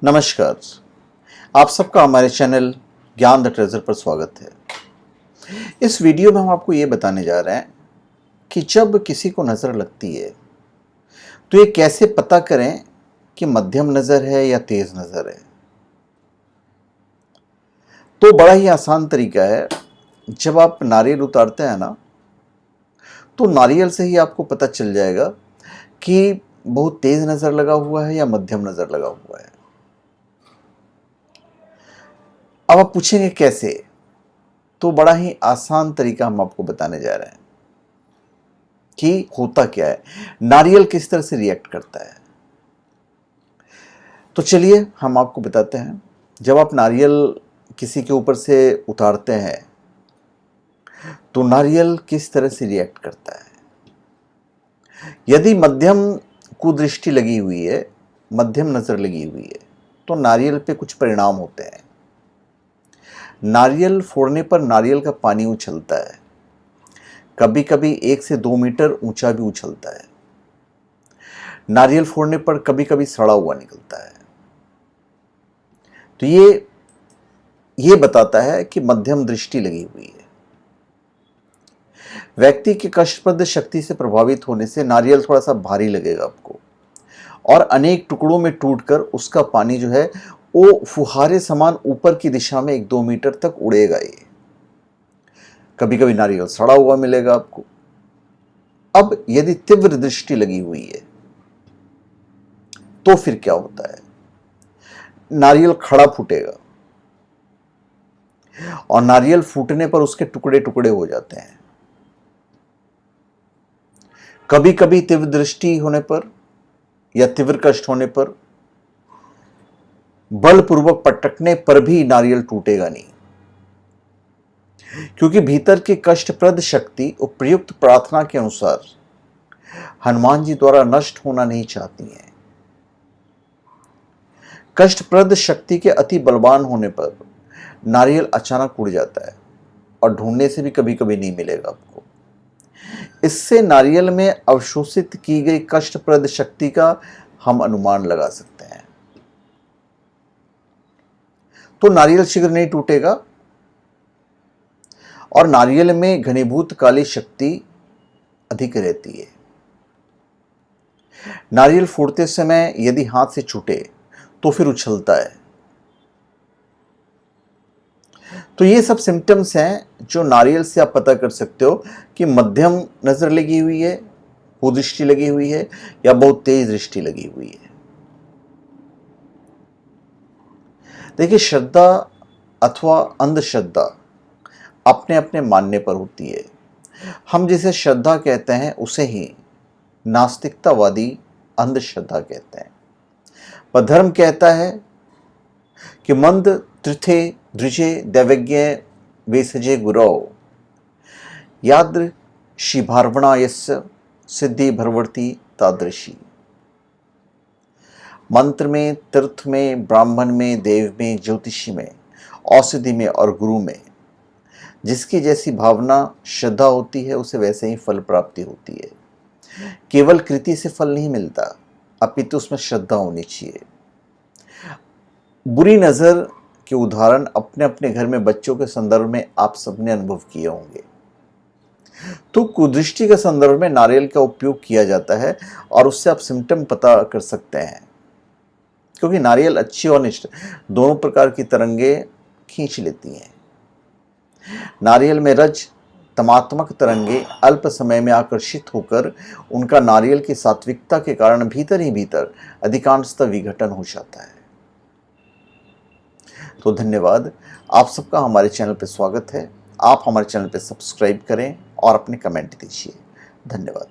नमस्कार। आप सबका हमारे चैनल ज्ञान द ट्रेजर पर स्वागत है। इस वीडियो में हम आपको ये बताने जा रहे हैं कि जब किसी को नज़र लगती है तो ये कैसे पता करें कि मध्यम नज़र है या तेज़ नज़र है। तो बड़ा ही आसान तरीका है, जब आप नारियल उतारते हैं ना, तो नारियल से ही आपको पता चल जाएगा कि बहुत तेज़ नज़र लगा हुआ है या मध्यम नज़र लगा हुआ है। अब आप पूछेंगे कैसे, तो बड़ा ही आसान तरीका हम आपको बताने जा रहे हैं कि होता क्या है, नारियल किस तरह से रिएक्ट करता है। तो चलिए हम आपको बताते हैं। जब आप नारियल किसी के ऊपर से उतारते हैं तो नारियल किस तरह से रिएक्ट करता है। यदि मध्यम कुदृष्टि लगी हुई है, मध्यम नज़र लगी हुई है, तो नारियल पे कुछ परिणाम होते हैं। नारियल फोड़ने पर नारियल का पानी उछलता है, कभी कभी 1 से 2 मीटर ऊंचा भी उछलता है। नारियल फोड़ने पर कभी कभी सड़ा हुआ निकलता है। तो ये बताता है कि मध्यम दृष्टि लगी हुई है। व्यक्ति के कष्टप्रद शक्ति से प्रभावित होने से नारियल थोड़ा सा भारी लगेगा आपको, और अनेक टुकड़ों में टूटकर उसका पानी जो है वो फुहारे समान ऊपर की दिशा में 1-2 मीटर तक उड़ेगा। ये कभी कभी नारियल सड़ा हुआ मिलेगा आपको। अब यदि तीव्र दृष्टि लगी हुई है तो फिर क्या होता है, नारियल खड़ा फूटेगा और नारियल फूटने पर उसके टुकड़े टुकड़े हो जाते हैं। कभी कभी तीव्र दृष्टि होने पर या तीव्र कष्ट होने पर बलपूर्वक पटकने पर भी नारियल टूटेगा नहीं, क्योंकि भीतर की कष्टप्रद शक्ति उपयुक्त प्रार्थना के अनुसार हनुमान जी द्वारा नष्ट होना नहीं चाहती है। कष्टप्रद शक्ति के अति बलवान होने पर नारियल अचानक उड़ जाता है और ढूंढने से भी कभी कभी नहीं मिलेगा आपको। इससे नारियल में अवशोषित की गई कष्टप्रद शक्ति का हम अनुमान लगा सकते हैं। तो नारियल शीघ्र नहीं टूटेगा, और नारियल में घनीभूत काली शक्ति अधिक रहती है। नारियल फोड़ते समय यदि हाथ से छूटे तो फिर उछलता है। तो ये सब सिम्टम्स हैं जो नारियल से आप पता कर सकते हो कि मध्यम नजर लगी हुई है, कुदृष्टि लगी हुई है, या बहुत तेज दृष्टि लगी हुई है। देखिए, श्रद्धा अथवा अंधश्रद्धा अपने अपने मानने पर होती है। हम जिसे श्रद्धा कहते हैं उसे ही नास्तिकतावादी अंधश्रद्धा कहते हैं। पर धर्म कहता है कि मंद त्रिथे दृजे दैवज्ञ वेसजे गुरौ यादृशी भार्वणा यस्य सिद्धि भरवर्ती तादृशी। मंत्र में, तीर्थ में, ब्राह्मण में, देव में, ज्योतिषी में, औषधि में और गुरु में जिसकी जैसी भावना श्रद्धा होती है उसे वैसे ही फल प्राप्ति होती है। केवल कृति से फल नहीं मिलता, अपितु उसमें श्रद्धा होनी चाहिए। बुरी नज़र के उदाहरण अपने अपने घर में बच्चों के संदर्भ में आप सबने अनुभव किए होंगे। तो कुदृष्टि के संदर्भ में नारियल का उपयोग किया जाता है और उससे आप सिम्टम पता कर सकते हैं, क्योंकि नारियल अच्छी और अनिष्ट दोनों प्रकार की तरंगे खींच लेती हैं। नारियल में रज तमात्मक तरंगे अल्प समय में आकर्षित होकर उनका नारियल की सात्विकता के कारण भीतर ही भीतर अधिकांशतः विघटन हो जाता है। तो धन्यवाद, आप सबका हमारे चैनल पर स्वागत है। आप हमारे चैनल पर सब्सक्राइब करें और अपने कमेंट दीजिए। धन्यवाद।